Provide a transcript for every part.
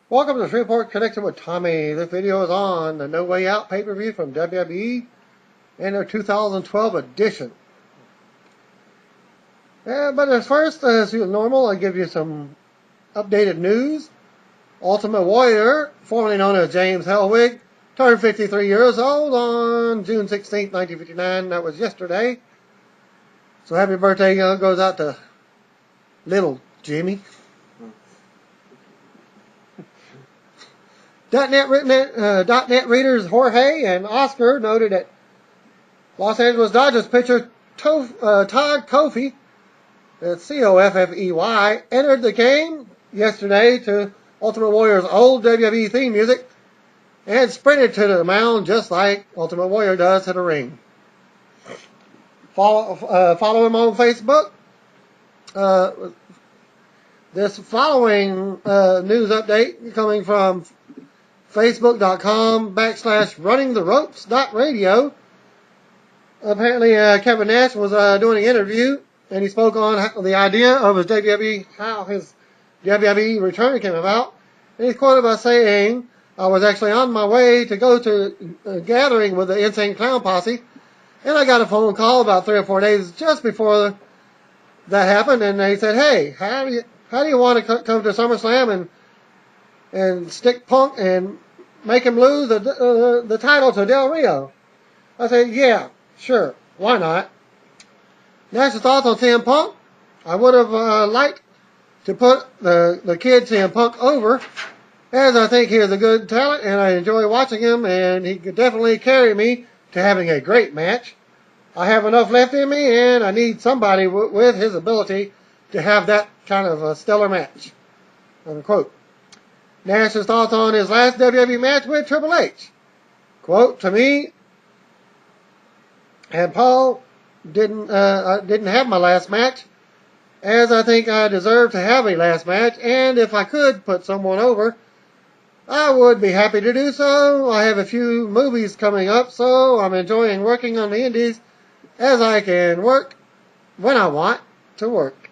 Welcome to Shreveport Connection with Tommy. This video is on the No Way Out pay-per-view from WWE and their 2012 edition. But as first, as normal, I give you some updated news. Ultimate Warrior, formerly known as James Hellwig, turned 53 years old on June 16, 1959. That was yesterday. So happy birthday goes out to little Jimmy. .net readers Jorge and Oscar noted that Los Angeles Dodgers pitcher Todd Coffey, that's C-O-F-F-E-Y, entered the game yesterday to Ultimate Warrior's old WWE theme music and sprinted to the mound just like Ultimate Warrior does to the ring. Follow him on Facebook. This following news update coming from Facebook.com/runningtheropes.radio. Apparently, Kevin Nash was doing an interview, and he spoke on the idea of his WWE, how his WWE return came about. And he's quoted by saying, "I was actually on my way to go to a gathering with the Insane Clown Posse, and I got a phone call about 3 or 4 days just before that happened, and they said, hey, how do you want to come to SummerSlam and stick Punk and make him lose the title to Del Rio?" I said, yeah, sure, why not? Nash's thoughts on CM Punk. I would have liked to put the kid CM Punk over, as I think he is a good talent and I enjoy watching him, and he could definitely carry me to having a great match. I have enough left in me, and I need somebody with his ability to have that kind of a stellar match. Unquote. Nash's thoughts on his last WWE match with Triple H. Quote, to me, and Paul didn't have my last match, as I think I deserve to have a last match, and if I could put someone over, I would be happy to do so. I have a few movies coming up, so I'm enjoying working on the indies as I can work when I want to work.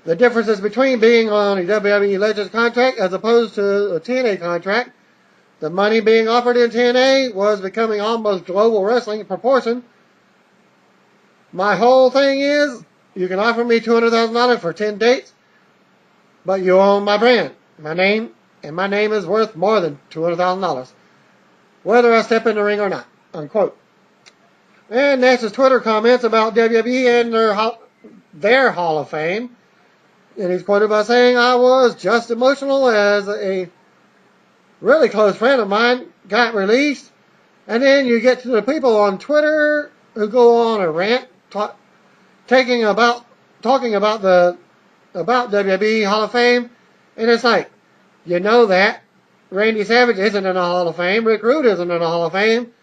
The differences between being on a WWE Legends contract as opposed to a TNA contract, the money being offered in TNA was becoming almost global wrestling in proportion. My whole thing is, you can offer me $200,000 for 10 dates, but you own my brand, my name, and my name is worth more than $200,000, whether I step in the ring or not. Unquote. And Nash's Twitter comments about WWE and their Hall of Fame. And he's quoted by saying, I was just emotional as a really close friend of mine got released. And then you get to the people on Twitter who go on a rant talking about the WWE Hall of Fame. And it's like, you know that Randy Savage isn't in the Hall of Fame, Rick Rude isn't in the Hall of Fame,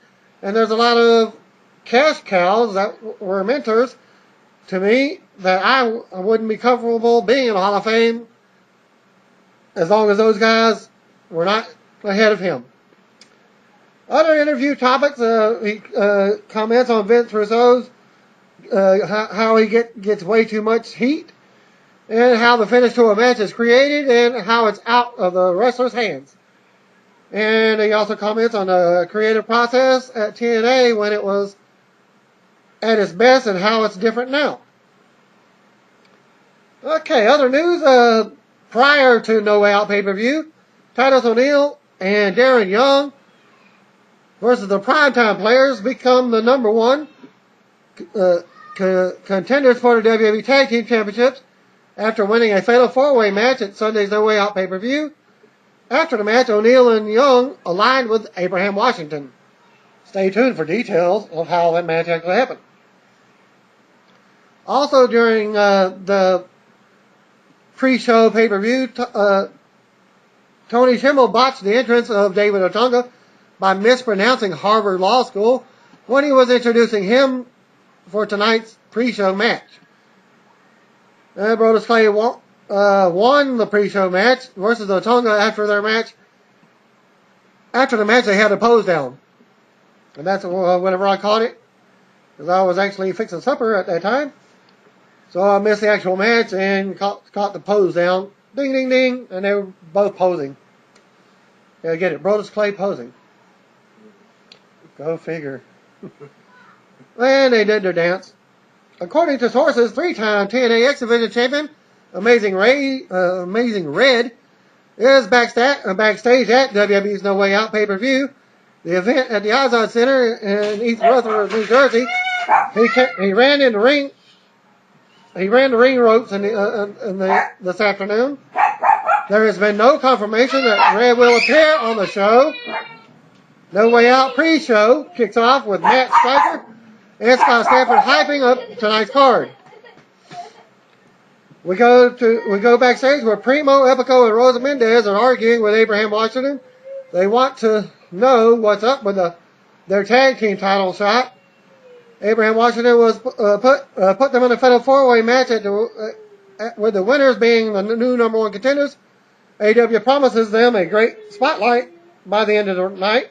and there's a lot of cash cows that were mentors to me that I wouldn't be comfortable being in the Hall of Fame as long as those guys were not ahead of him. Other interview topics, he comments on Vince Russo's how he gets way too much heat, and how the finish to a match is created and how it's out of the wrestler's hands. And he also comments on the creative process at TNA when it was at its best and how it's different now. Okay, other news. Prior to No Way Out pay-per-view, Titus O'Neil and Darren Young versus the Primetime Players become the number one contenders for the WWE Tag Team Championships after winning a fatal four-way match at Sunday's No Way Out pay-per-view. After the match, O'Neil and Young aligned with Abraham Washington. Stay tuned for details of how that match actually happened. Also, during the pre-show pay-per-view, Tony Schimmel botched the entrance of David Otunga by mispronouncing Harvard Law School when he was introducing him for tonight's pre-show match. Brodus Clay won the pre-show match versus Otunga after their match. After the match, they had a pose down. And that's whenever I caught it, because I was actually fixing supper at that time. So I missed the actual match and caught the pose down. Ding, ding, ding. And they were both posing. Yeah, get it. Brodus Clay posing. Go figure. And they did their dance. According to sources, 3-time TNA X Division champion Amazing Red is backstage at WWE's No Way Out pay-per-view. The event at the Izod Center in East Rutherford, New Jersey. He ran in the ring. He ran the ring ropes this afternoon. There has been no confirmation that Red will appear on the show. No Way Out pre-show kicks off with Matt Striker and Scott Stanford hyping up tonight's card. We go backstage where Primo, Epico, and Rosa Mendez are arguing with Abraham Washington. They want to know what's up with their tag team title shot. Abraham Washington was put them in a fatal 4-way match with the winners being the new number 1 contenders. AW promises them a great spotlight by the end of the night.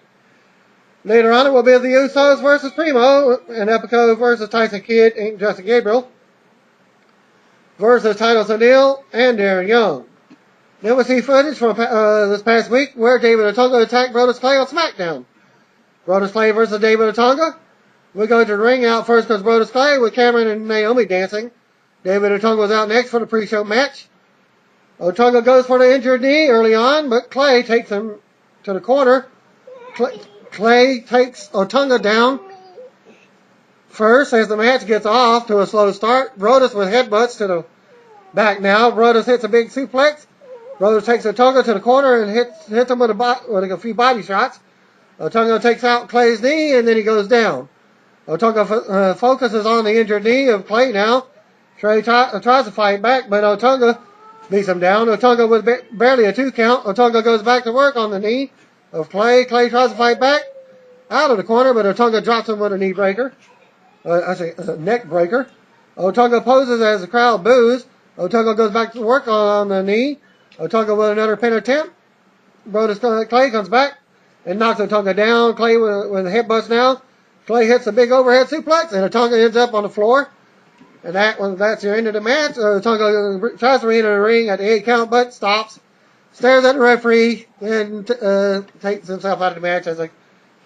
Later on, it will be the Usos versus Primo and Epico versus Tyson Kidd and Justin Gabriel versus Titus O'Neil and Darren Young. Then we see footage from this past week where David Otunga attacked Brodus Clay on SmackDown. Brodus Clay versus David Otunga. We go to the ring. Out first goes Brodus Clay with Cameron and Naomi dancing. David Otunga was out next for the pre-show match. Otunga goes for the injured knee early on, but Clay takes him to the corner. Clay takes Otunga down first as the match gets off to a slow start. Brodus with headbutts to the back now. Brodus hits a big suplex. Brodus takes Otunga to the corner and hits him with a few body shots. Otunga takes out Clay's knee and then he goes down. Otunga focuses on the injured knee of Clay now. Clay tries to fight back, but Otunga beats him down. Otunga with barely a 2 count. Otunga goes back to work on the knee of Clay. Clay tries to fight back out of the corner, but Otunga drops him with a knee breaker. A neck breaker. Otunga poses as the crowd boos. Otunga goes back to work on the knee. Otunga with another pin attempt. Clay comes back and knocks Otunga down. Clay with headbutts now. Clay hits a big overhead suplex, and Otunga ends up on the floor. And that's the end of the match. Otunga tries to re-enter the ring at the 8 count, but stops. Stares at the referee, and takes himself out of the match as a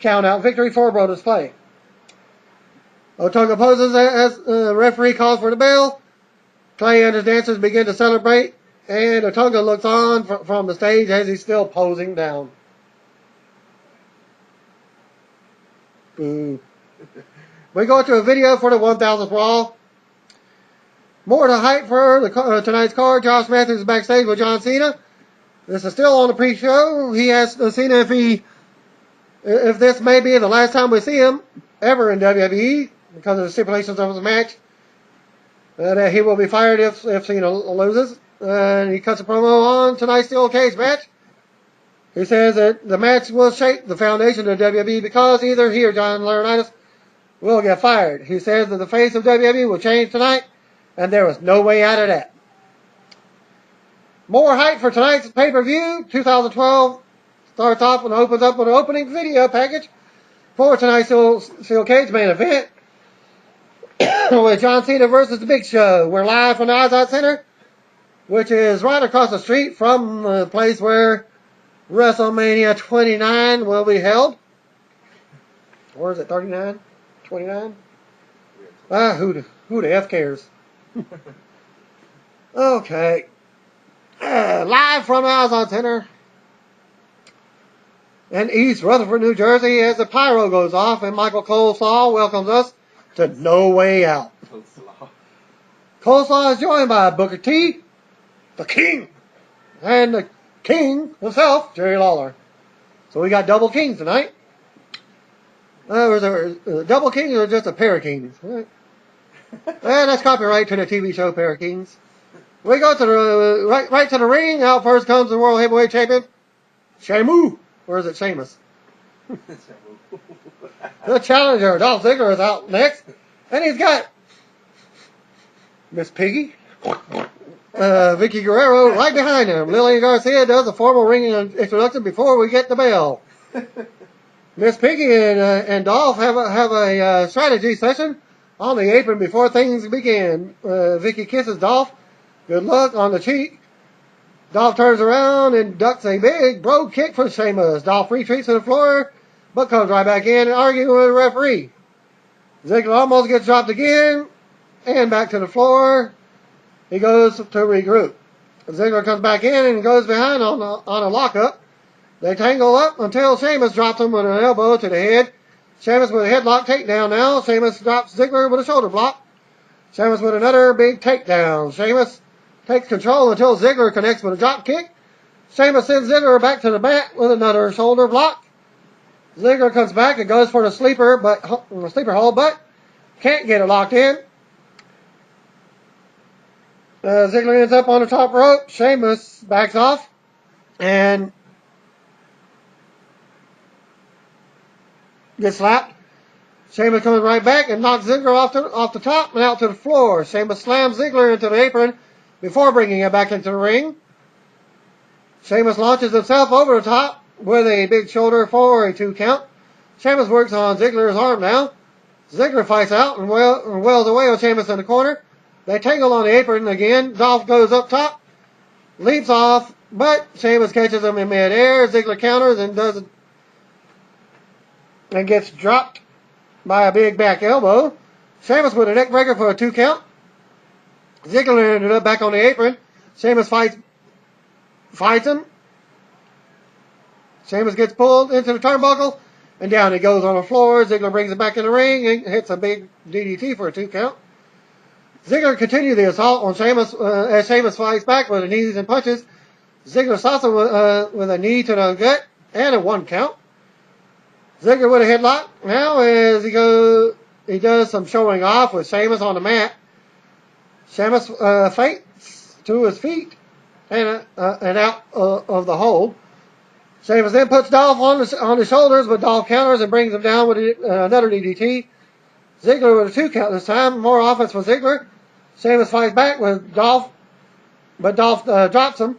count-out victory for Brodus Clay. Otunga poses as the referee calls for the bell. Clay and his dancers begin to celebrate, and Otunga looks on from the stage as he's still posing down. Boo. We go to a video for the 1000th Raw. More to hype for tonight's card. Josh Matthews is backstage with John Cena. This is still on the pre-show. He asked Cena if this may be the last time we see him ever in WWE because of the stipulations of his match. That he will be fired if Cena loses. And he cuts a promo on tonight's steel cage match. He says that the match will shake the foundation of WWE because either he or John Laurinaitis will get fired. He says that the face of WWE will change tonight, and there was no way out of that. More hype for tonight's pay-per-view. 2012 starts off and opens up with an opening video package for tonight's steel cage main event with John Cena versus The Big Show. We're live from the Izod Center, which is right across the street from the place where WrestleMania 29 will be held. Or is it 39? 29? Who the F cares? Okay. Live from the Izod Center in East Rutherford, New Jersey, as the pyro goes off and Michael Coleslaw welcomes us to No Way Out. Coleslaw is joined by Booker T, the King, and the King himself, Jerry Lawler. So we got double kings tonight. Was there a double king or just a pair of kings? Right. And that's copyright to the TV show Pair of Kings. We go to the right to the ring. Out first comes the World Heavyweight Champion, Shamu. Or is it Sheamus? The challenger, Dolph Ziggler, is out next. And he's got Miss Piggy, Vicky Guerrero right behind him. Lillian Garcia does a formal ring introduction before we get the bell. Miss Piggy and Dolph have a strategy session on the apron before things begin. Vicky kisses Dolph. Good luck on the cheek. Dolph turns around and ducks a big bro kick for Sheamus. Dolph retreats to the floor, but comes right back in and arguing with the referee. Ziggler almost gets dropped again, and back to the floor. He goes to regroup. Ziggler comes back in and goes behind on a lockup. They tangle up until Sheamus drops him with an elbow to the head. Sheamus with a headlock takedown now. Sheamus drops Ziggler with a shoulder block. Sheamus with another big takedown. Sheamus takes control until Ziggler connects with a drop kick. Sheamus sends Ziggler back to the mat with another shoulder block. Ziggler comes back and goes for the sleeper hold, but can't get it locked in. Ziggler ends up on the top rope. Sheamus backs off and gets slapped. Sheamus comes right back and knocks Ziggler off the top and out to the floor. Sheamus slams Ziggler into the apron before bringing him back into the ring. Sheamus launches himself over the top with a big shoulder for a 2 count. Sheamus works on Ziggler's arm now. Ziggler fights out and wails away on Sheamus in the corner. They tangle on the apron again. Dolph goes up top, leaps off, but Sheamus catches him in midair. Ziggler counters and gets dropped by a big back elbow. Sheamus with a neck breaker for a 2 count. Ziggler ended up back on the apron. Sheamus fights him. Sheamus gets pulled into the turnbuckle, and down he goes on the floor. Ziggler brings him back in the ring and hits a big DDT for a 2 count. Ziggler continues the assault on Sheamus as Sheamus fights back with the knees and punches. Ziggler stops him with a knee to the gut and a 1 count. Ziggler with a headlock. Now as he does some showing off with Sheamus on the mat. Sheamus faints to his feet and out of the hold. Sheamus then puts Dolph on his shoulders, but Dolph counters and brings him down with another DDT. Ziggler with a 2 count this time. More offense for Ziggler. Sheamus fights back with Dolph, but Dolph drops him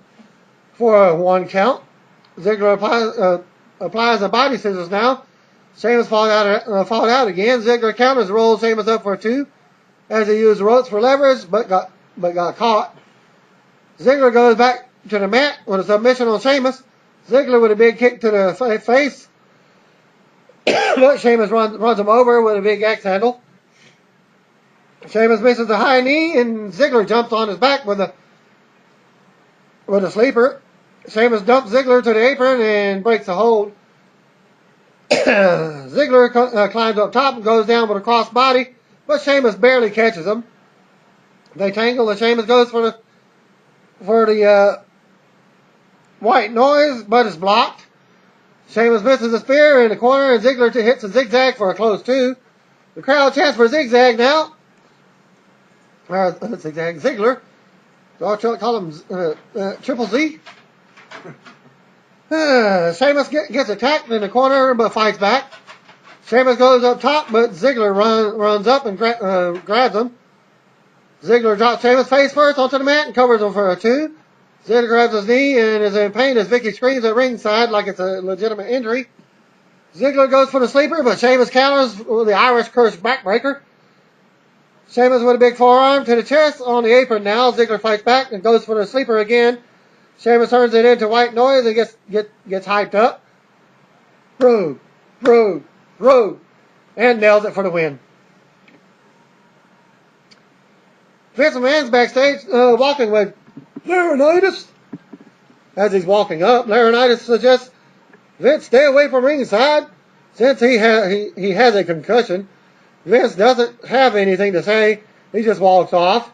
for a 1 count. Ziggler applies the body scissors now. Sheamus falls out again. Ziggler counters, rolls Sheamus up for a 2 as he used the ropes for leverage, but got caught. Ziggler goes back to the mat with a submission on Sheamus. Ziggler with a big kick to the face, but Sheamus runs him over with a big axe handle. Sheamus misses a high knee, and Ziggler jumps on his back with a sleeper. Sheamus dumps Ziggler to the apron and breaks the hold. Ziggler climbs up top and goes down with a cross body, but Sheamus barely catches him. They tangle, and Sheamus goes for the white noise, but it's blocked. Sheamus misses a spear in the corner, and Ziggler hits a zigzag for a close 2. The crowd chants for zigzag now. Zigzag Ziggler. So I'll call him Triple Z. Sheamus gets attacked in the corner, but fights back. Sheamus goes up top, but Ziggler runs up and grabs him. Ziggler drops Sheamus face first onto the mat and covers him for a 2. Ziggler grabs his knee and is in pain as Vicky screams at ringside like it's a legitimate injury. Ziggler goes for the sleeper, but Sheamus counters with the Irish curse backbreaker. Sheamus with a big forearm to the chest on the apron now. Ziggler fights back and goes for the sleeper again. Sheamus turns it into white noise and gets hyped up. Road, and nails it for the win. Vince McMahon's backstage walking with Laurinaitis. As he's walking up, Laurinaitis suggests Vince stay away from ringside since he has a concussion. Vince doesn't have anything to say. He just walks off.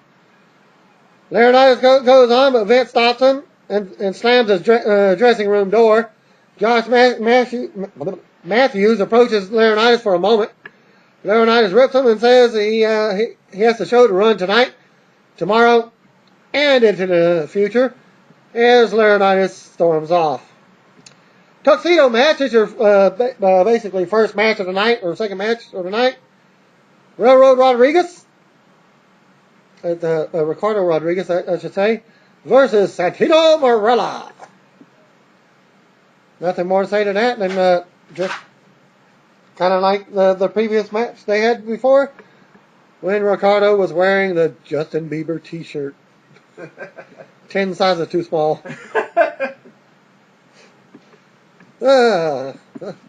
Laurinaitis goes on, but Vince stops him and slams his dressing room door. Josh Matthews approaches Laurinaitis for a moment. Laurinaitis rips him and says he has the show to run tonight, tomorrow, and into the future as Laurinaitis storms off. Tuxedo match is your basically first match of the night, or second match of the night. Railroad Rodriguez, Ricardo Rodriguez, I should say, versus Santino Marella. Nothing more to say to that than just kind of like the previous match they had before, when Ricardo was wearing the Justin Bieber t-shirt. 10 sizes too small. I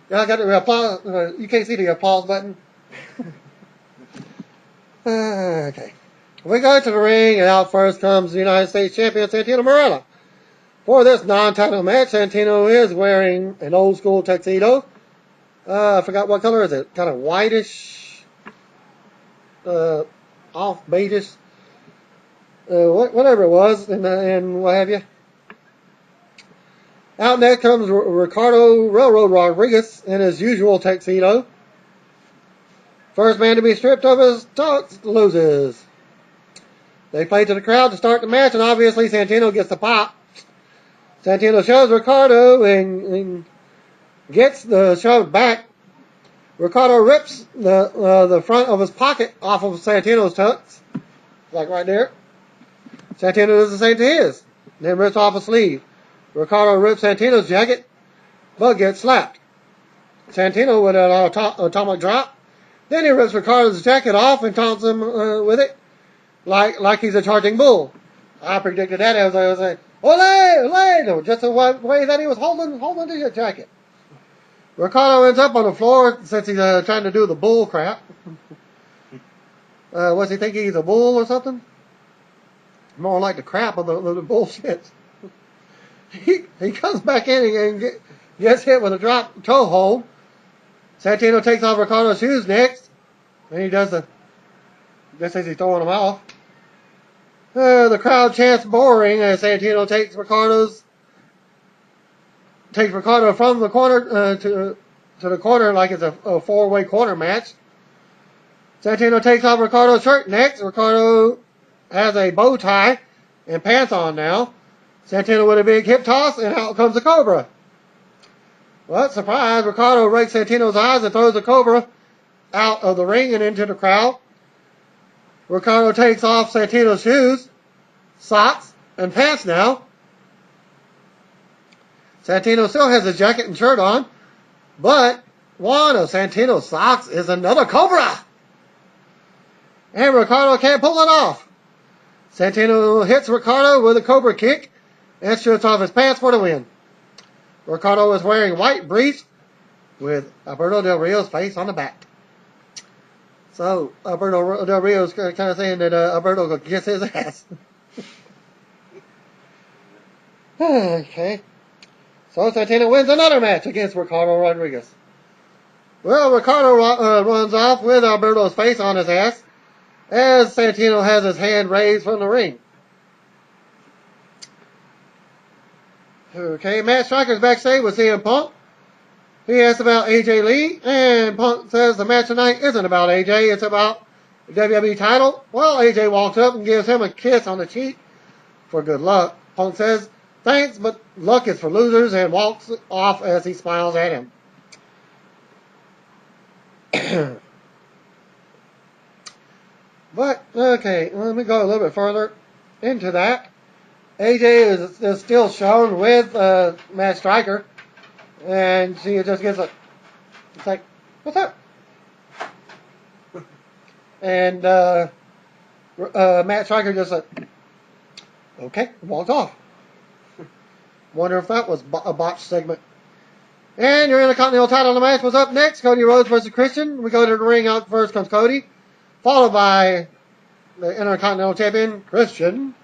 got the applause. You can't see the applause button. Okay. We go to the ring, and out first comes the United States champion, Santino Marella. For this non-title match, Santino is wearing an old school tuxedo. I forgot what color is it. Kind of whitish, off beigeish, whatever it was, and what have you. Out next comes Ricardo Railroad Rodriguez in his usual tuxedo. First man to be stripped of his tux loses. They play to the crowd to start the match, and obviously Santino gets the pop. Santino shoves Ricardo and gets the shove back. Ricardo rips the front of his pocket off of Santino's tux, like right there. Santino does the same to his, then rips off a sleeve. Ricardo rips Santino's jacket, but gets slapped. Santino with an atomic drop. Then he rips Ricardo's jacket off and taunts him with it, like he's a charging bull. I predicted that as I was saying, ole, ole, just the way that he was holding to your jacket. Ricardo ends up on the floor since he's trying to do the bull crap. What's he thinking, he's a bull or something? More like the crap of the bullshit. He comes back in and gets hit with a drop toe hold. Santino takes off Ricardo's shoes next. And he does just as he's throwing them off. The crowd chants boring as Santino takes Ricardo from the corner to the corner like it's a four-way corner match. Santino takes off Ricardo's shirt next. Ricardo has a bow tie and pants on now. Santino with a big hip toss, and out comes the Cobra. Well, surprise, Ricardo rakes Santino's eyes and throws the Cobra out of the ring and into the crowd. Ricardo takes off Santino's shoes, socks, and pants now. Santino still has his jacket and shirt on, but one of Santino's socks is another Cobra. And Ricardo can't pull it off. Santino hits Ricardo with a Cobra kick and shoots off his pants for the win. Ricardo is wearing white briefs with Alberto Del Rio's face on the back. So, Alberto Del Rio's kind of saying that Alberto could kiss his ass. Okay. So, Santino wins another match against Ricardo Rodriguez. Well, Ricardo runs off with Alberto's face on his ass as Santino has his hand raised from the ring. Okay, Matt Striker's backstage with CM Punk. He asks about AJ Lee, and Punk says the match tonight isn't about AJ, it's about the WWE title. Well, AJ walks up and gives him a kiss on the cheek for good luck. Punk says, thanks, but luck is for losers, and walks off as he smiles at him. But, okay, let me go a little bit further into that. AJ is still shown with Matt Striker, and she just gets it's like, what's up? And Matt Striker just like, okay, walks off. Wonder if that was a botched segment. And your Intercontinental title match was up next. Cody Rhodes versus Christian. We go to the ring. Out first comes Cody, followed by the Intercontinental Champion, Christian.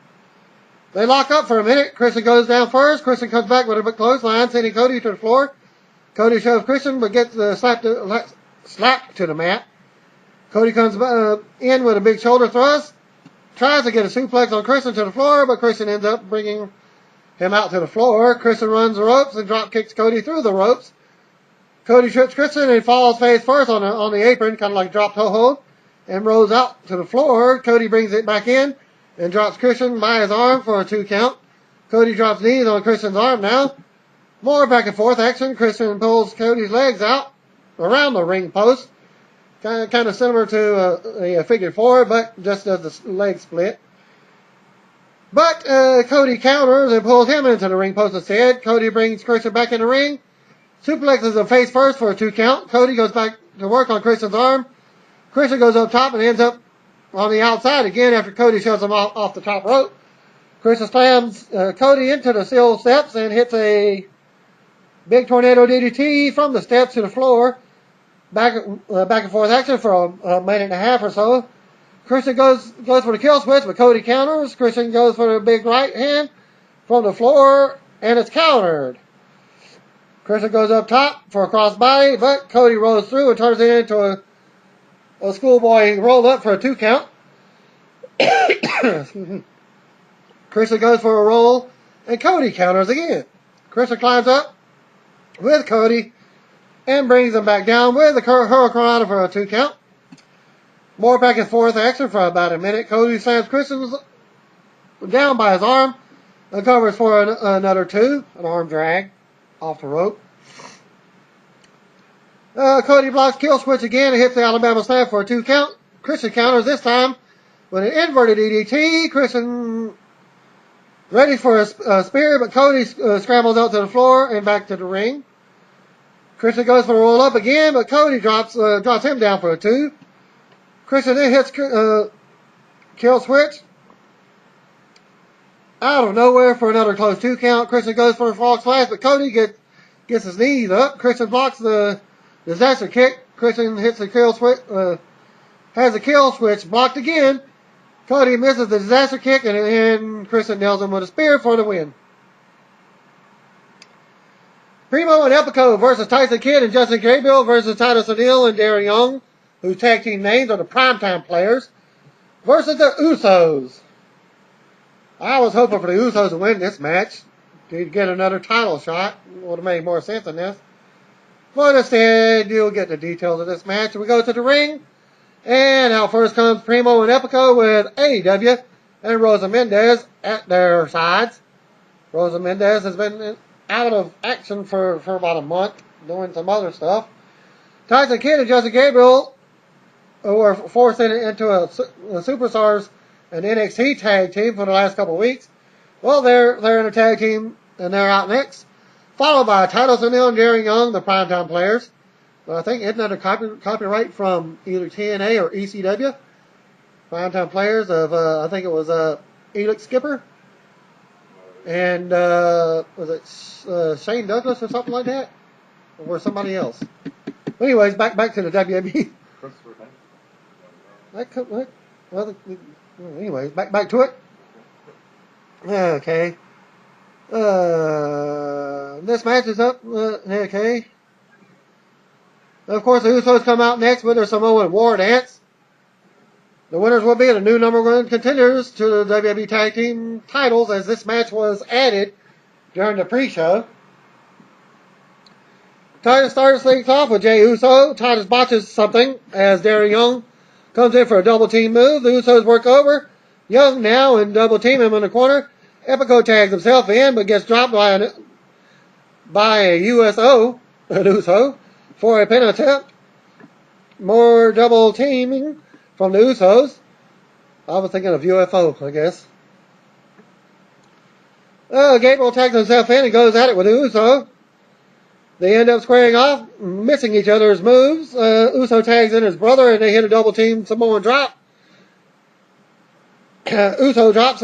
They lock up for a minute. Christian goes down first. Christian comes back with a clothesline, sending Cody to the floor. Cody shoves Christian, but gets slapped to the mat. Cody comes in with a big shoulder thrust. Tries to get a suplex on Christian to the floor, but Christian ends up bringing him out to the floor. Christian runs the ropes and drop kicks Cody through the ropes. Cody trips Christian and falls face first on the apron, kind of like a drop toe hold, and rolls out to the floor. Cody brings it back in and drops Christian by his arm for a 2 count. Cody drops knees on Christian's arm now. More back and forth action. Christian pulls Cody's legs out around the ring post. Kind of similar to a figure 4, but just does the leg split. But Cody counters and pulls him into the ring post instead. Cody brings Christian back in the ring. Suplexes him face first for a 2 count. Cody goes back to work on Christian's arm. Christian goes up top and ends up on the outside again after Cody shoves him off the top rope. Christian slams Cody into the steel steps and hits a big tornado DDT from the steps to the floor. Back and forth action for a minute and a half or so. Christian goes for the kill switch, but Cody counters. Christian goes for the big right hand from the floor, and it's countered. Christian goes up top for a crossbody, but Cody rolls through and turns it into a schoolboy roll up for a 2 count. Christian goes for a roll, and Cody counters again. Christian climbs up with Cody and brings him back down with a hurricanrana for a 2 count. More back and forth action for about a minute. Cody slams Christian down by his arm and covers for another 2, an arm drag off the rope. Cody blocks kill switch again and hits the Alabama Slam for a 2 count. Christian counters this time with an inverted DDT. Christian ready for a spear, but Cody scrambles out to the floor and back to the ring. Christian goes for a roll up again, but Cody drops him down for a 2. Christian then hits kill switch out of nowhere for another close 2 count. Christian goes for a frog splash, but Cody gets his knees up. Christian blocks the disaster kick. Christian hits the kill switch, has a kill switch blocked again. Cody misses the disaster kick, and Christian nails him with a spear for the win. Primo and Epico versus Tyson Kidd and Justin Gabriel versus Titus O'Neil and Darren Young, whose tag team names are the Primetime Players, versus the Usos. I was hoping for the Usos to win this match to get another title shot. Would have made more sense than this. But instead, you'll get the details of this match. We go to the ring, and out first comes Primo and Epico with AEW and Rosa Mendez at their sides. Rosa Mendez has been out of action for about a month, doing some other stuff. Tyson Kidd and Justin Gabriel were forced into a Superstars and NXT tag team for the last couple of weeks. Well, they're in a tag team, and they're out next. Followed by Titus O'Neil and Darren Young, the Primetime Players. But I think, isn't that a copyright from either TNA or ECW? Primetime Players of, I think it was Elix Skipper. And was it Shane Douglas or something like that? Or somebody else? But anyways, back to the WWE. Anyways, back to it. Okay. This match is up. Okay. Of course, the Usos come out next with their Samoan War Dance. The winners will be the new #1 contenders to the WWE Tag Team titles, as this match was added during the pre-show. Titus starts things off with Jey Uso. Titus botches something as Darren Young comes in for a double team move. The Usos work over Young now and double team him in the corner. Epico tags himself in, but gets dropped by a USO, an Uso, for a pin attempt. More double teaming from the Usos. I was thinking of UFO, I guess. Gabriel tags himself in and goes at it with the Uso. They end up squaring off, missing each other's moves. Uso tags in his brother, and they hit a double team Samoan drop. Uso drops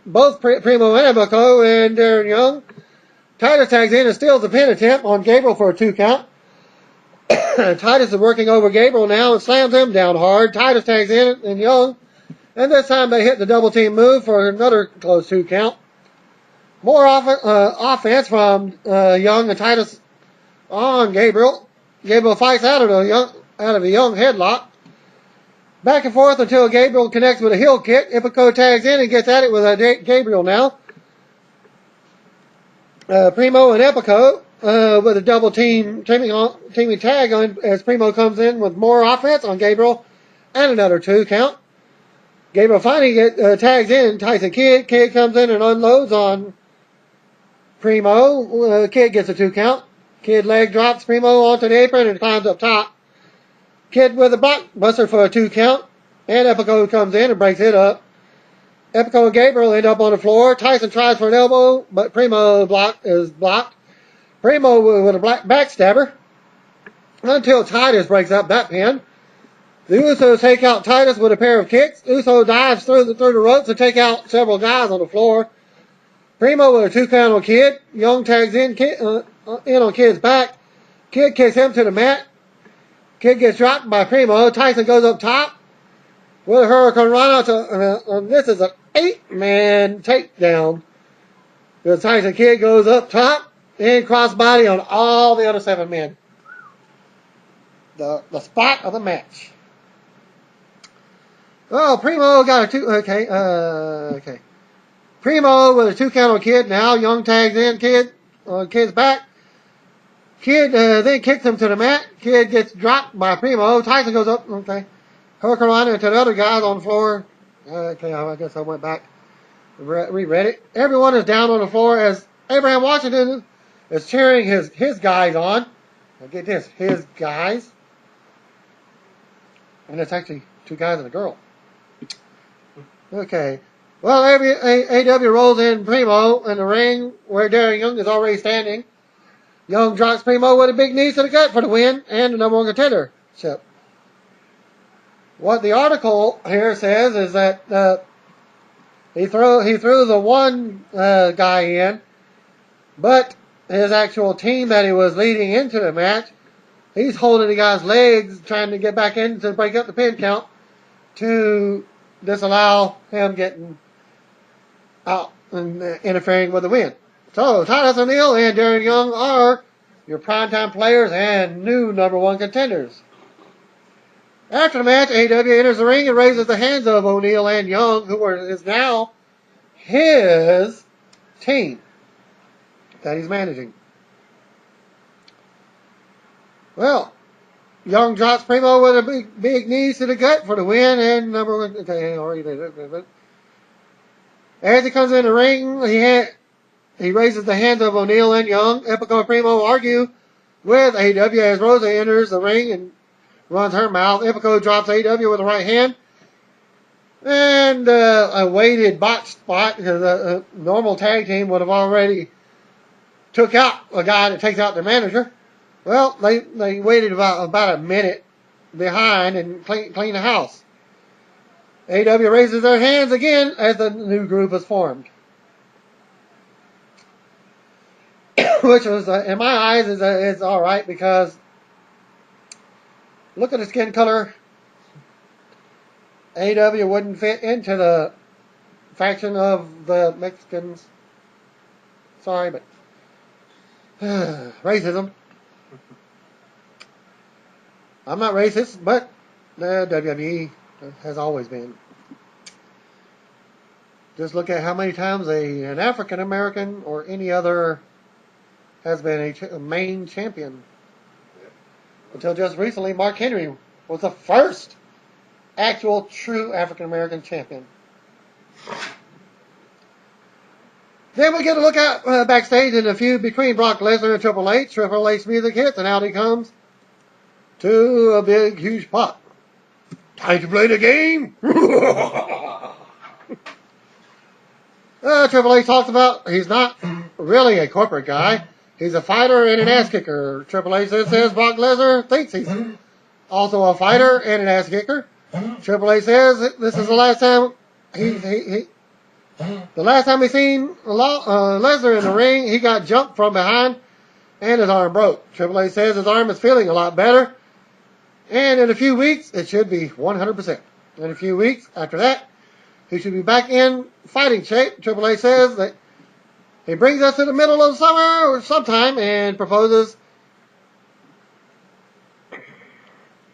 both Primo and Epico and Darren Young. Titus tags in and steals the pin attempt on Gabriel for a 2 count. Titus is working over Gabriel now and slams him down hard. Titus tags in and Young, and this time they hit the double team move for another close 2 count. More offense from Young and Titus on Gabriel. Gabriel fights out of a Young headlock. Back and forth until Gabriel connects with a heel kick. Epico tags in and gets at it with Gabriel now. Primo and Epico with a double teaming tag on as Primo comes in with more offense on Gabriel and another 2 count. Gabriel finally tags in Tyson Kidd. Kidd comes in and unloads on Primo. Kidd gets a 2 count. Kidd leg drops Primo onto the apron and climbs up top. Kidd with a blockbuster for a 2 count. And Epico comes in and breaks it up. Epico and Gabriel end up on the floor. Tyson tries for an elbow, but Primo is blocked. Primo with a backstabber until Titus breaks up that pin. The Usos take out Titus with a pair of kicks. Uso dives through the ropes to take out several guys on the floor. Primo with a 2 count on Kid. Young tags in on Kid's back. Kid kicks him to the mat. Kid gets dropped by Primo. Tyson goes up top with a Hurricane Rana. This is an 8-man takedown. The Tyson Kid goes up top and crossbody on all the other 7 men. The spot of the match. Oh, Primo got a 2. Okay. Primo with a 2 count on Kid. Now Young tags in Kid on Kid's back. Kid then kicks him to the mat. Kid gets dropped by Primo. Tyson goes up. Okay. Hurricane Rana into the other guys on the floor. Okay, I guess I went back. Reread it. Everyone is down on the floor as Abraham Washington is cheering his guys on. Now get this, his guys. And it's actually 2 guys and a girl. Okay. Well, AW rolls in Primo in the ring where Darren Young is already standing. Young drops Primo with a big knee to the gut for the win and the number 1 contendership. What the article here says is that he threw the one guy in, but his actual team that he was leading into the match, he's holding the guy's legs, trying to get back in to break up the pin count to disallow him getting out and interfering with the win. So, Titus O'Neil and Darren Young are your primetime players and new number 1 contenders. After the match, AW enters the ring and raises the hands of O'Neil and Young, who is now his team that he's managing. Well, Young drops Primo with a big knee to the gut for the win and number 1. Okay, already did it. As he comes in the ring, he raises the hands of O'Neil and Young. Epico and Primo argue with AW as Rosa enters the ring and runs her mouth. Epico drops AW with the right hand. And a weighted botch spot, because a normal tag team would have already took out a guy that takes out their manager. Well, they waited about a minute behind and clean the house. AW raises their hands again as the new group is formed. Which was, in my eyes, is all right, because look at the skin color. AW wouldn't fit into the faction of the Mexicans. Sorry, but racism. I'm not racist, but the WWE has always been. Just look at how many times an African American or any other has been a main champion. Until just recently, Mark Henry was the first actual true African American champion. Then we get a look at backstage in the feud between Brock Lesnar and Triple H. Triple H music hits, and out he comes to a big, huge pot. Time to play the game. Triple H talks about he's not really a corporate guy. He's a fighter and an ass kicker. Triple H says Brock Lesnar thinks he's also a fighter and an ass kicker. Triple H says this is the last time the last time he seen Lesnar in the ring, he got jumped from behind and his arm broke. Triple H says his arm is feeling a lot better, and in a few weeks it should be 100%. In a few weeks after that, he should be back in fighting shape. Triple H says that he brings us to the middle of summer or sometime and proposes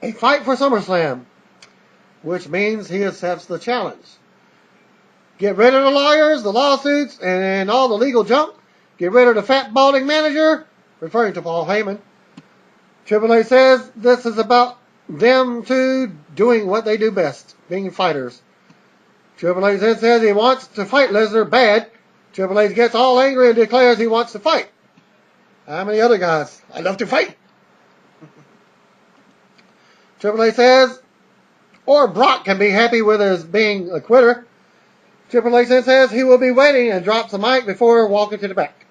a fight for SummerSlam, which means he accepts the challenge. Get rid of the lawyers, the lawsuits, and all the legal junk. Get rid of the fat, balding manager, referring to Paul Heyman. Triple H says this is about them two doing what they do best, being fighters. Triple H then says he wants to fight Lesnar bad. Triple H gets all angry and declares he wants to fight. How many other guys? I love to fight. Triple H says, or Brock can be happy with his being a quitter. Triple H then says he will be waiting and drops the mic before walking to the back.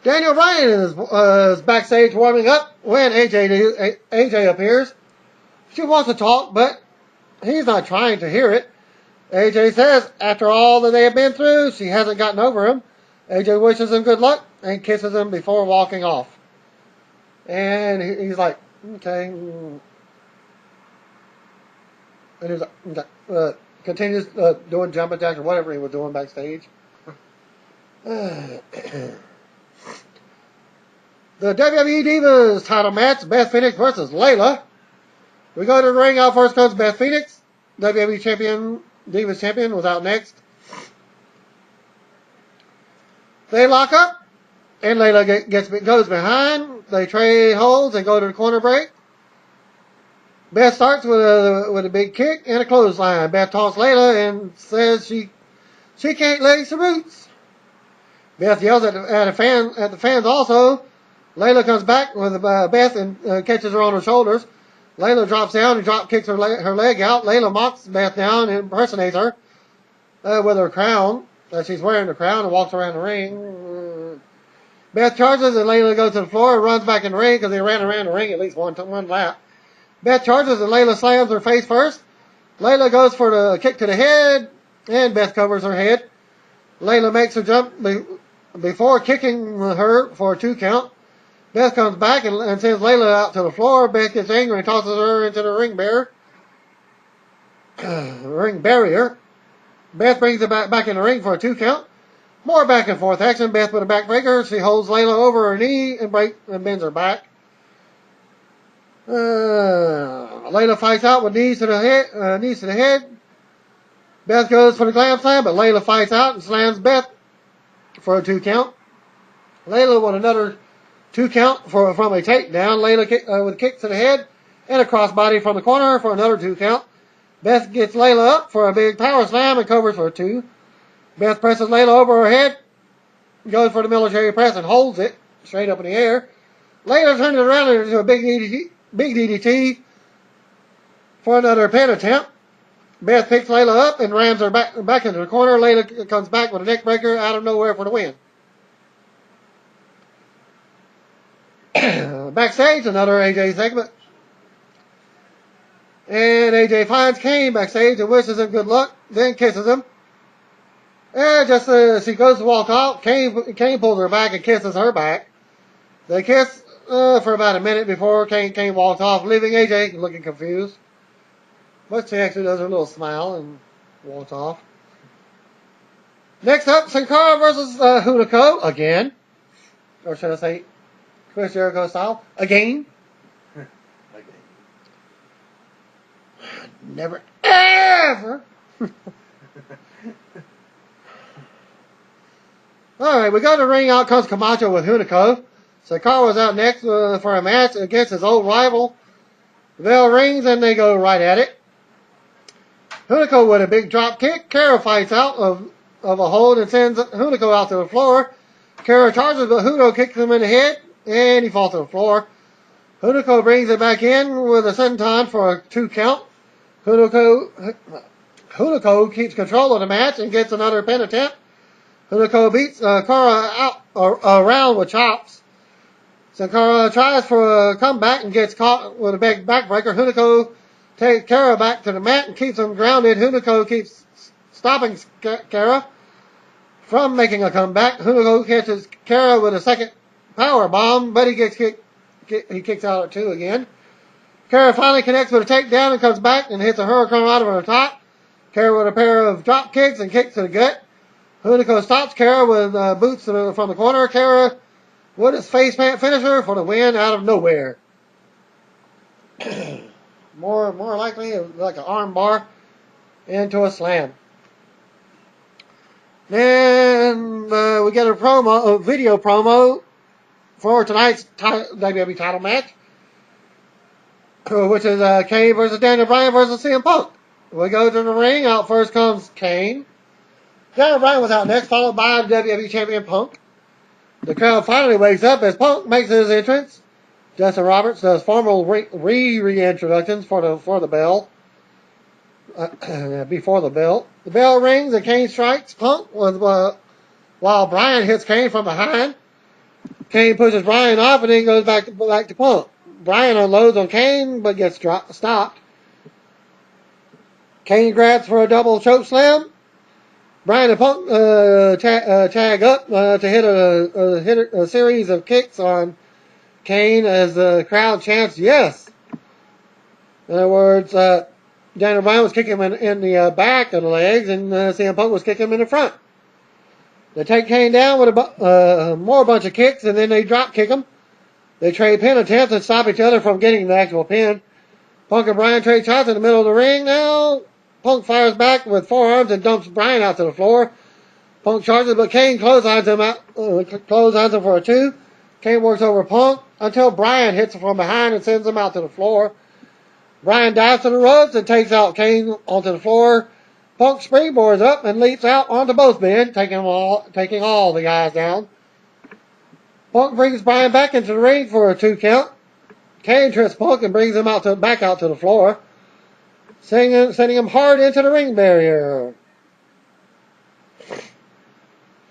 Daniel Bryan is backstage warming up when AJ appears, she wants to talk, but he's not trying to hear it. AJ says after all that they have been through, she hasn't gotten over him. AJ wishes him good luck and kisses him before walking off. And he's like, okay. And he's like, continues doing jumping jacks or whatever he was doing backstage. The WWE Divas title match, Beth Phoenix versus Layla. We go to the ring. Out first comes Beth Phoenix. WWE Champion, Divas Champion was out next. They lock up, and Layla goes behind. They trade holds and go to the corner break. Beth starts with a big kick and a clothesline. Beth taunts Layla and says she can't lace her boots. Beth yells at the fans also. Layla comes back with Beth and catches her on her shoulders. Layla drops down and drop kicks her leg out. Layla mocks Beth down and impersonates her with her crown. She's wearing the crown and walks around the ring. Beth charges and Layla goes to the floor and runs back in the ring because they ran around the ring at least one lap. Beth charges and Layla slams her face first. Layla goes for the kick to the head and Beth covers her head. Layla makes her jump before kicking her for a 2 count. Beth comes back and sends Layla out to the floor. Beth gets angry and tosses her into the ring barrier. Beth brings her back in the ring for a 2 count. More back and forth action. Beth with a backbreaker. She holds Layla over her knee and bends her back. Layla fights out with knees to the head. Beth goes for the glam slam, but Layla fights out and slams Beth for a 2 count. Layla with another 2 count from a takedown. Layla with a kick to the head and a crossbody from the corner for another 2 count. Beth gets Layla up for a big power slam and covers for a 2. Beth presses Layla over her head, goes for the military press and holds it straight up in the air. Layla turns it around into a big DDT for another pin attempt. Beth picks Layla up and rams her back into the corner. Layla comes back with a neck breaker out of nowhere for the win. Backstage, another AJ segment. And AJ finds Kane backstage and wishes him good luck, then kisses him. And just as she goes to walk out, Kane pulls her back and kisses her back. They kiss for about a minute before Kane walks off, leaving AJ looking confused. But she actually does her little smile and walks off. Next up, Sin Cara versus Hunico again. Or should I say Chris Jericho style? Again. Never ever. Alright, we go to the ring. Out comes Camacho with Hunico. Sin Cara was out next for a match against his old rival. The bell rings and they go right at it. Hunico with a big drop kick. Cara fights out of a hold and sends Hunico out to the floor. Cara charges, but Hunico kicks him in the head and he falls to the floor. Hunico brings it back in with a senton for a 2 count. Hunico keeps control of the match and gets another pin attempt. Hunico beats Cara out around with chops. Sin Cara tries for a comeback and gets caught with a big backbreaker. Hunico takes Cara back to the mat and keeps him grounded. Hunico keeps stopping Cara from making a comeback. Hunico catches Cara with a second power bomb, but he kicks out at 2 again. Cara finally connects with a takedown and comes back and hits a hurricane right over the top. Cara with a pair of drop kicks and kicks to the gut. Hunico stops Cara with boots from the corner. Cara with his face plant finisher for the win out of nowhere. more likely, it was like an arm bar into a slam. Then we get a video promo for tonight's WWE title match, which is Kane versus Daniel Bryan versus CM Punk. We go to the ring. Out first comes Kane. Daniel Bryan was out next, followed by WWE Champion Punk. The crowd finally wakes up as Punk makes his entrance. Justin Roberts does formal reintroductions for the bell. Before the bell. The bell rings and Kane strikes Punk while Bryan hits Kane from behind. Kane pushes Bryan off and then goes back to Punk. Brian unloads on Kane, but gets stopped. Kane grabs for a double choke slam. Brian and Punk tag up to hit a series of kicks on Kane as the crowd chants yes. In other words, Daniel Bryan was kicking him in the back of the legs, and CM Punk was kicking him in the front. They take Kane down with a bunch of kicks, and then they drop kick him. They trade pin attempts and stop each other from getting the actual pin. Punk and Bryan trade shots in the middle of the ring now. Punk fires back with forearms and dumps Bryan out to the floor. Punk charges, but Kane clotheslines him for a 2. Kane works over Punk until Bryan hits him from behind and sends him out to the floor. Bryan dives to the ropes and takes out Kane onto the floor. Punk springboards up and leaps out onto both men, taking all the guys down. Punk brings Bryan back into the ring for a 2 count. Kane trips Punk and brings him back out to the floor, sending him hard into the ring barrier.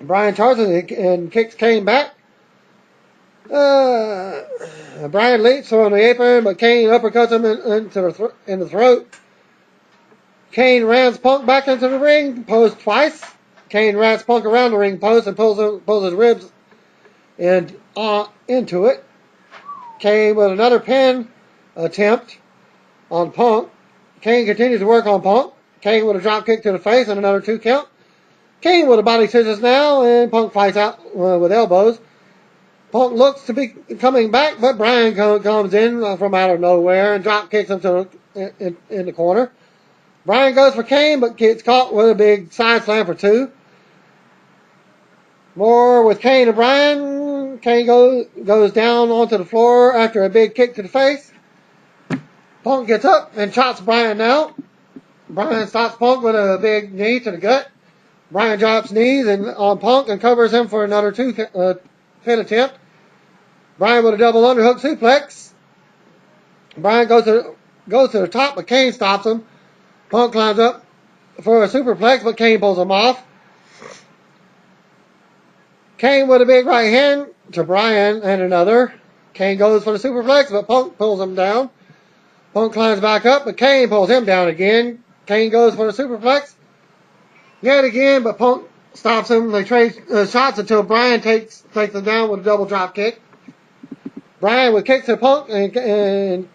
Bryan charges and kicks Kane back. Bryan leaps on the apron, but Kane uppercuts him in the throat. Kane rams Punk back into the ring post twice. Kane wraps Punk around the ring post and pulls his ribs into it. Kane with another pin attempt on Punk. Kane continues to work on Punk. Kane with a drop kick to the face and another 2 count. Kane with a body scissors now, and Punk fights out with elbows. Punk looks to be coming back, but Bryan comes in from out of nowhere and drop kicks him in the corner. Bryan goes for Kane, but gets caught with a big side slam for 2. More with Kane and Bryan. Kane goes down onto the floor after a big kick to the face. Punk gets up and chops Bryan now. Bryan stops Punk with a big knee to the gut. Bryan drops knees on Punk and covers him for another 2 pin attempt. Bryan with a double underhook suplex. Bryan goes to the top, but Kane stops him. Punk climbs up for a superplex, but Kane pulls him off. Kane with a big right hand to Bryan and another. Kane goes for the superplex, but Punk pulls him down. Punk climbs back up, but Kane pulls him down again. Kane goes for the superplex yet again, but Punk stops him. They trade shots until Bryan takes him down with a double drop kick. Bryan with kicks to Punk and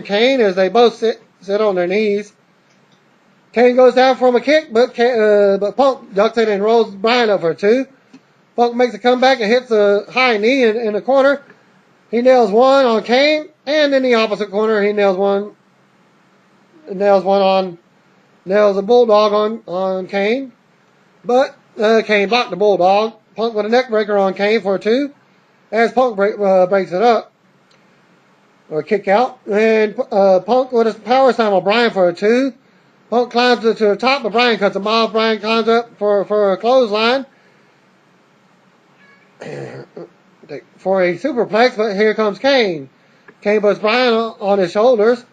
Kane as they both sit on their knees. Kane goes down from a kick, but Punk ducks it and rolls Bryan up for a 2. Punk makes a comeback and hits a high knee in the corner. He nails one on Kane, and in the opposite corner he nails a bulldog on Kane. But Kane blocked the bulldog. Punk with a neck breaker on Kane for a 2. As Punk breaks it up. Or kick out. And Punk with a power slam on Bryan for a 2. Punk climbs to the top, but Bryan cuts him off. Bryan climbs up for a clothesline. For a superplex, but here comes Kane. Kane puts Bryan on his shoulders.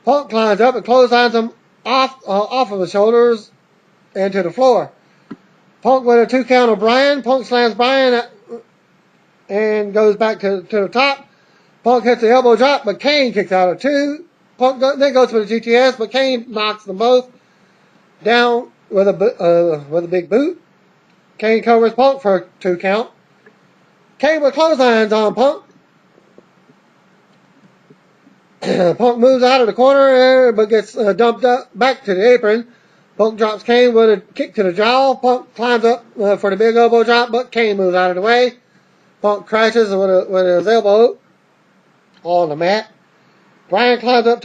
Punk climbs up and clotheslines him off of the shoulders and to the floor. Punk with a 2 count on Bryan. Punk slams Bryan and goes back to the top. Punk hits the elbow drop, but Kane kicks out of 2. Punk then goes for the GTS, but Kane knocks them both down with a big boot. Kane covers Punk for a 2 count. Kane with clotheslines on Punk. Punk moves out of the corner, but gets dumped back to the apron. Punk drops Kane with a kick to the jaw. Punk climbs up for the big elbow drop, but Kane moves out of the way. Punk crashes with his elbow on the mat. Bryan climbs up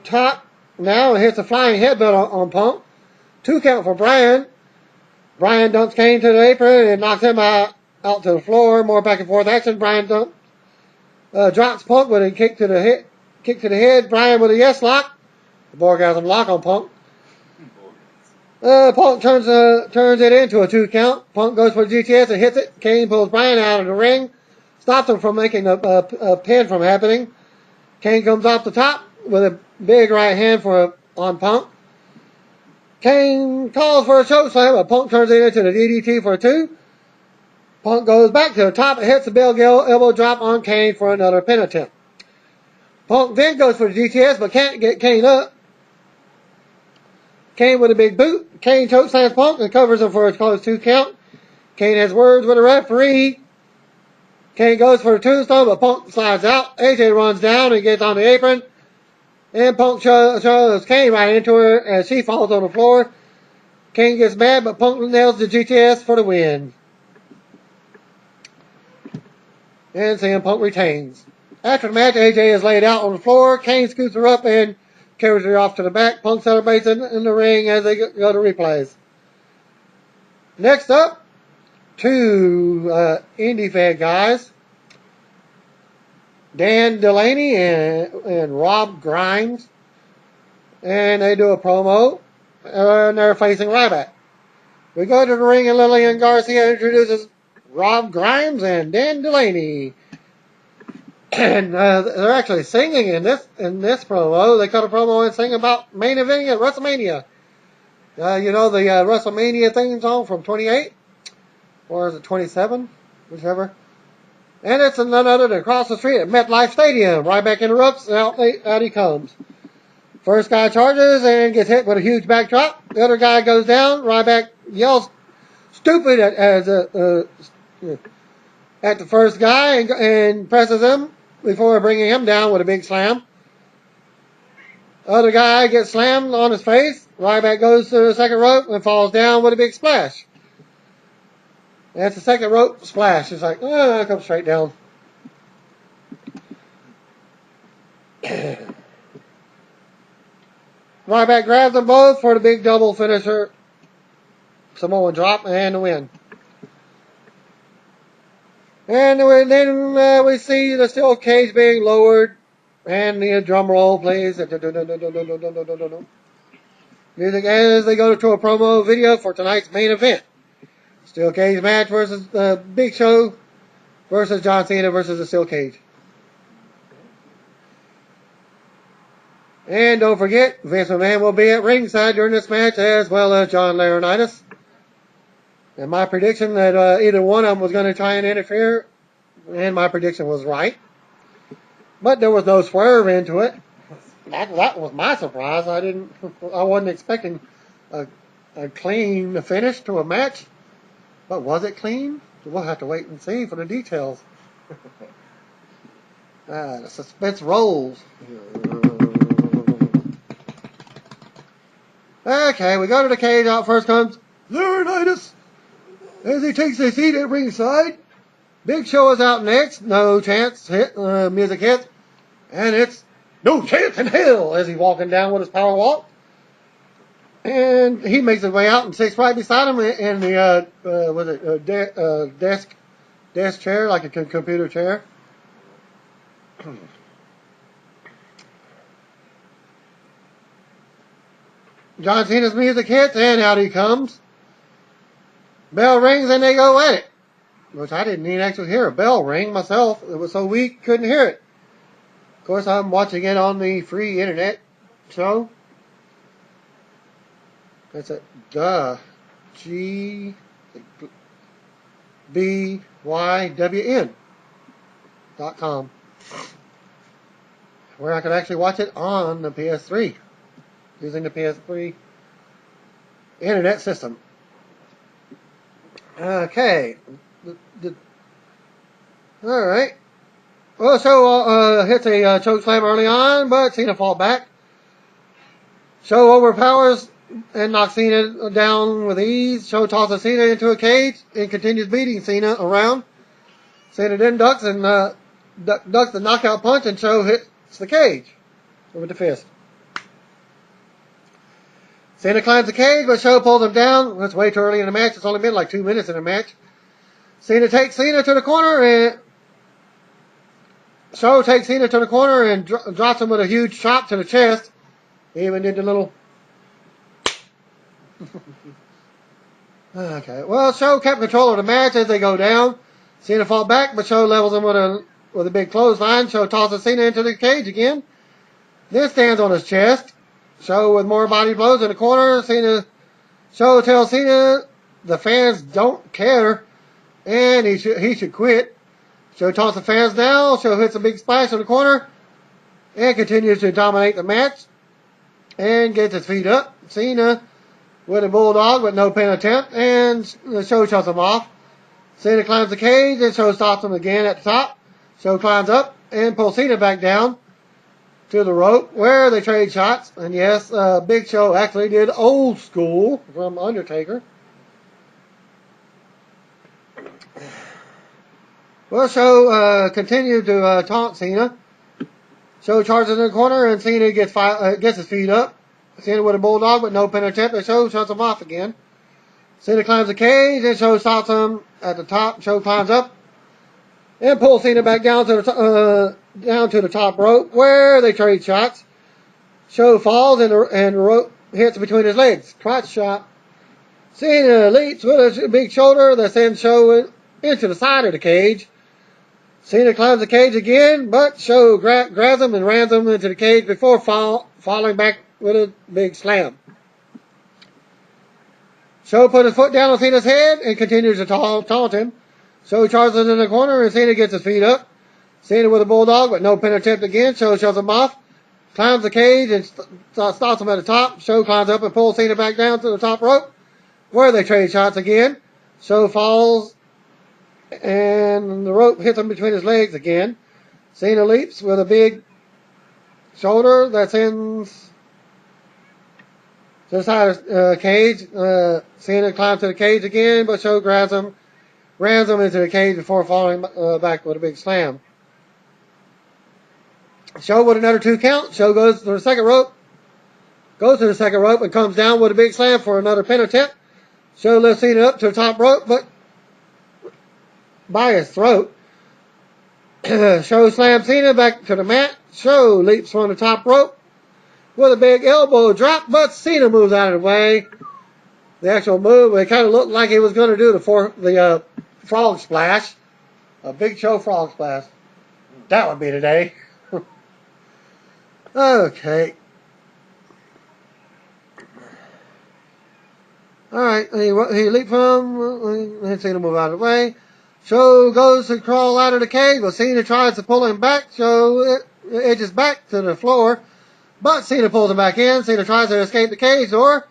top now and hits a flying headbutt on Punk. 2 count for Bryan. Bryan dumps Kane to the apron and knocks him out to the floor. More back and forth action. Bryan drops Punk with a kick to the head. Bryan with a yes lock. The Borgasm lock on Punk. Punk turns it into a 2 count. Punk goes for the GTS and hits it. Kane pulls Bryan out of the ring. Stops him from making a pin from happening. Kane comes off the top with a big right hand on Punk. Kane calls for a chokeslam, but Punk turns it into the DDT for a 2. Punk goes back to the top and hits a big elbow drop on Kane for another pin attempt. Punk then goes for the GTS, but can't get Kane up. Kane with a big boot. Kane chokeslams Punk and covers him for a close 2 count. Kane has words with the referee. Kane goes for a tombstone, but Punk slides out. AJ runs down and gets on the apron. And Punk shoves Kane right into her as she falls on the floor. Kane gets mad, but Punk nails the GTS for the win. And CM Punk retains. After the match, AJ is laid out on the floor. Kane scoots her up and carries her off to the back. Punk celebrates in the ring as they go to replays. Next up, 2 indie fan guys. Dan Delaney and Rob Grimes. And they do a promo. And they're facing Ryback. We go to the ring and Lillian Garcia introduces Rob Grimes and Dan Delaney. And they're actually singing in this promo. They cut a promo and sing about main eventing at WrestleMania. You know the WrestleMania theme song from 28? Or is it 27? Whichever. And it's none other than across the street at MetLife Stadium. Ryback interrupts and out he comes. First guy charges and gets hit with a huge backdrop. The other guy goes down. Ryback yells stupid at the first guy and presses him before bringing him down with a big slam. Other guy gets slammed on his face. Ryback goes to the second rope and falls down with a big splash. That's the second rope splash. It's like, oh, it comes straight down. Ryback grabs them both for the big double finisher. Samoan drop and the win. And then we see the steel cage being lowered. And the drum roll plays. Music as they go to a promo video for tonight's main event. Steel cage match versus Big Show versus John Cena versus the steel cage. And don't forget, Vince McMahon will be at ringside during this match as well as John Laurinaitis. And my prediction that either one of them was going to try and interfere, and my prediction was right. But there was no swerve into it. That was my surprise. I wasn't expecting a clean finish to a match. But was it clean? We'll have to wait and see for the details. The suspense rolls. Okay, we go to the cage. Out first comes Laurinaitis as he takes a seat at ringside. Big Show is out next. No chance. Music hits. And it's no chance in hell as he's walking down with his power walk. And he makes his way out and sits right beside him in the desk chair, like a computer chair. John Cena's music hits, and out he comes. Bell rings, and they go at it. Which I didn't even actually hear a bell ring myself. It was so weak, couldn't hear it. Of course, I'm watching it on the free internet show. That's it. GBYWN.com. Where I could actually watch it on the PS3. Using the PS3 internet system. Okay. Alright. Well, Show hits a choke slam early on, but Cena fought back. Show overpowers and knocks Cena down with ease. Show tosses Cena into a cage and continues beating Cena around. Cena then ducks ducks the knockout punch, and Show hits the cage with the fist. Cena climbs the cage, but Show pulls him down. That's way too early in the match. It's only been like 2 minutes in the match. Cena takes Cena to the corner, and Show takes Cena to the corner and drops him with a huge chop to the chest. He even did the little... Okay. Well, Show kept control of the match as they go down. Cena fought back, but Show levels him with a big clothesline. Show tosses Cena into the cage again. Then stands on his chest. Show with more body blows in the corner. Show tells Cena the fans don't care and he should quit. Show tosses the fans down. Show hits a big splash in the corner. and continues to dominate the match and gets his feet up. Cena with a bulldog with no pin attempt, and the Show shuts him off. Cena climbs the cage, and Show stops him again at the top. Show climbs up and pulls Cena back down to the rope where they trade shots. And yes, Big Show actually did Old School from Undertaker. Well, Show continued to taunt Cena. Show charges in the corner, and Cena gets his feet up. Cena with a bulldog with no pin attempt, and Show shuts him off again. Cena climbs the cage, and Show stops him at the top. Show climbs up and pulls Cena back down to the top rope where they trade shots. Show falls, and the rope hits between his legs. Crotch shot. Cena leaps with a big shoulder that sends Show into the side of the cage. Cena climbs the cage again, but Show grabs him and rams him into the cage before falling back with a big slam. Show put his foot down on Cena's head and continues to taunt him. Show charges in the corner, and Cena gets his feet up. Cena with a bulldog with no pin attempt again. Show shoves him off, climbs the cage, and stops him at the top. Show climbs up and pulls Cena back down to the top rope where they trade shots again. Show falls, and the rope hits him between his legs again. Cena leaps with a big shoulder that sends to the side of the cage. Cena climbs to the cage again, but Show grabs him, rams him into the cage before falling back with a big slam. Show with another 2 count. Show goes to the second rope. And comes down with a big slam for another pin attempt. Show lifts Cena up to the top rope, but by his throat. Show slams Cena back to the mat. Show leaps from the top rope with a big elbow drop, but Cena moves out of the way. The actual move, it kind of looked like he was going to do the frog splash. A Big Show frog splash. That would be today. Okay. Alright, he leaped from, and Cena move out of the way. Show goes to crawl out of the cage, but Cena tries to pull him back. Show edges back to the floor, but Cena pulls him back in. Cena tries to escape the cage door,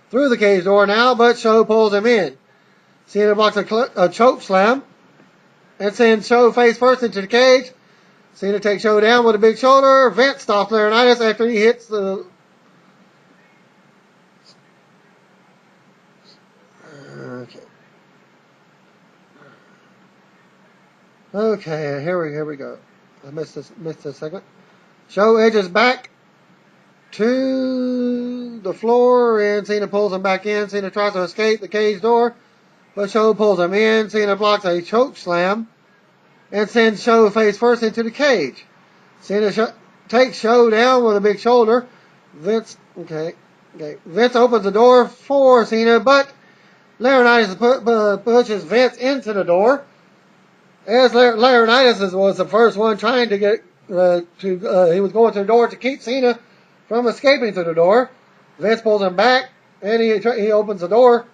through the cage door now, but Show pulls him in. Cena blocks a choke slam, and sends Show face first into the cage. Cena takes Show down with a big shoulder. Vince stops Laurinaitis after he hits the... Okay, here we go. I missed this segment. Show edges back to the floor, and Cena pulls him back in. Cena tries to escape the cage door, but Show pulls him in. Cena blocks a choke slam and sends Show face first into the cage. Cena takes Show down with a big shoulder. Vince opens the door for Cena, but Laurinaitis pushes Vince into the door. As Laurinaitis was the first one trying to get he was going to the door to keep Cena from escaping through the door. Vince pulls him back, and he opens the door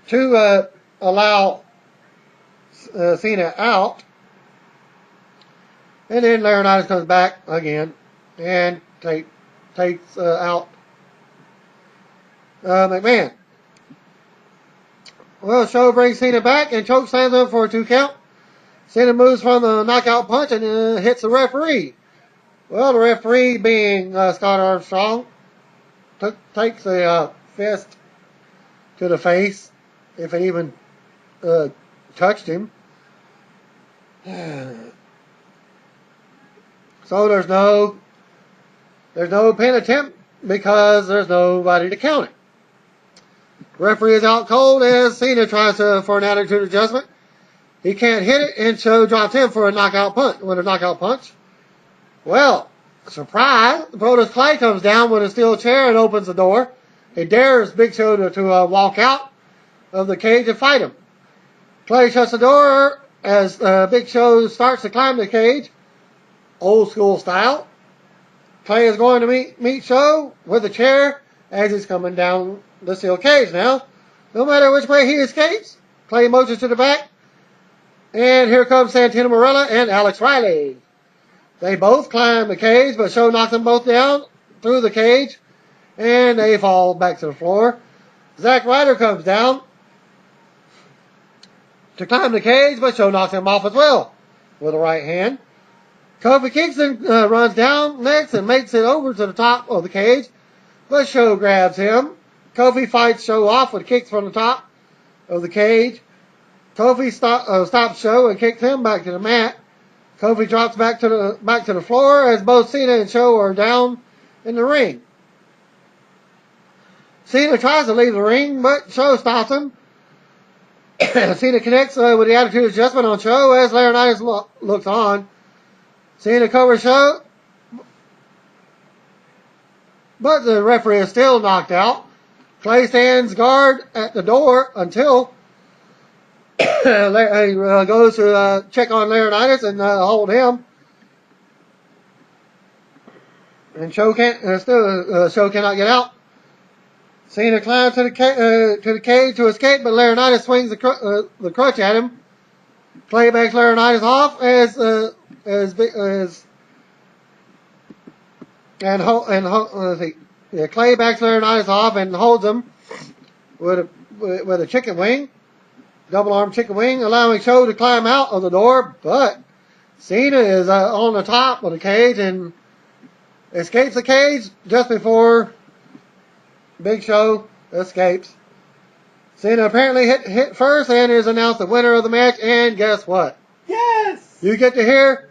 to allow Cena out. And then Laurinaitis comes back again and takes out McMahon. Well, Show brings Cena back and choke slams him for a 2 count. Cena moves from the knockout punch and hits the referee. Well, the referee, being Scott Armstrong, takes a fist to the face, if it even touched him. So there's no pin attempt because there's nobody to count it. Referee is out cold as Cena tries for an attitude adjustment. He can't hit it, and Show drops him for a knockout punch. Well, surprise! Brodus Clay comes down with a steel chair and opens the door. He dares Big Show to walk out of the cage and fight him. Clay shuts the door as Big Show starts to climb the cage, old school style. Clay is going to meet Show with a chair as he's coming down the steel cage now. No matter which way he escapes, Clay motions to the back. And here comes Santino Marella and Alex Riley. They both climb the cage, but Show knocks them both down through the cage, and they fall back to the floor. Zack Ryder comes down to climb the cage, but Show knocks him off as well with a right hand. Kofi Kingston runs down next and makes it over to the top of the cage, but Show grabs him. Kofi fights Show off with kicks from the top of the cage. Kofi stops Show and kicks him back to the mat. Kofi drops back to the floor as both Cena and Show are down in the ring. Cena tries to leave the ring, but Show stops him. Cena connects with the attitude adjustment on Show as Laurinaitis looks on. Cena covers Show, but the referee is still knocked out. Clay stands guard at the door until he goes to check on Laurinaitis and hold him. And Show Show cannot get out. Cena climbs to the cage to escape, but Laurinaitis swings the crutch at him. Clay backs Laurinaitis off Clay backs Laurinaitis off and holds him with a chicken wing, double arm chicken wing, allowing Show to climb out of the door. But Cena is on the top of the cage and escapes the cage just before Big Show escapes. Cena apparently hit first and is announced the winner of the match. And guess what? Yes! You get to hear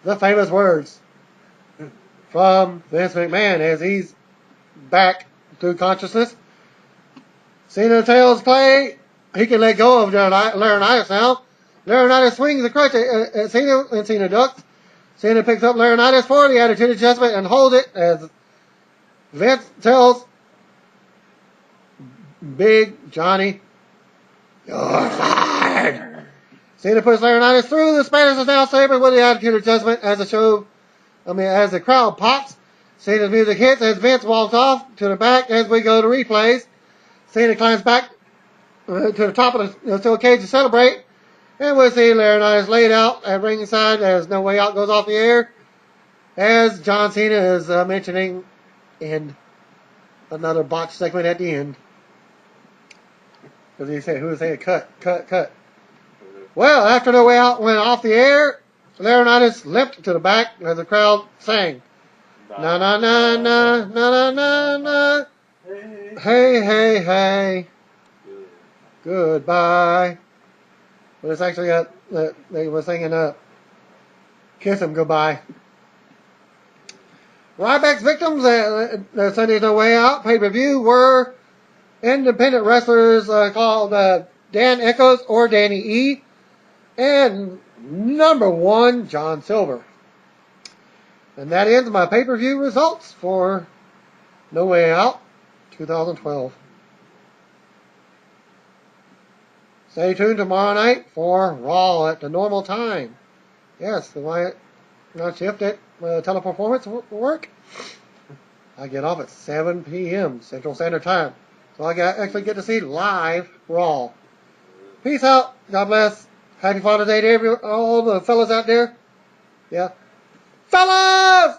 the famous words from Vince McMahon as he's back to consciousness. Cena tells Clay he can let go of Laurinaitis now. Laurinaitis swings the crutch at Cena and Cena ducks. Cena picks up Laurinaitis for the attitude adjustment and holds it as Vince tells Big Johnny, "You're fired." Cena puts Laurinaitis through the Spanish is now saber with the attitude adjustment as the crowd pops. Cena's music hits as Vince walks off to the back as we go to replays. Cena climbs back to the top of the steel cage to celebrate. And we see Laurinaitis laid out at ringside as No Way Out goes off the air. As John Cena is mentioning in another botched segment at the end. Because who was saying cut. Well, after No Way Out went off the air, Laurinaitis limped to the back as the crowd sang. Na na na na na na na na. Hey, hey, hey. Goodbye. But it's actually they were singing Kiss Him Goodbye. Ryback's victims at Sunday's No Way Out pay-per-view were independent wrestlers called Dan Echoes or Danny E. and number 1 John Silver. And that ends my pay-per-view results for No Way Out 2012. Stay tuned tomorrow night for Raw at the normal time. Yes, the night shift at Teleperformance will work. I get off at 7 p.m. Central Standard Time. So I actually get to see live Raw. Peace out. God bless. Happy Father's Day to all the fellas out there. Yeah. Fellas!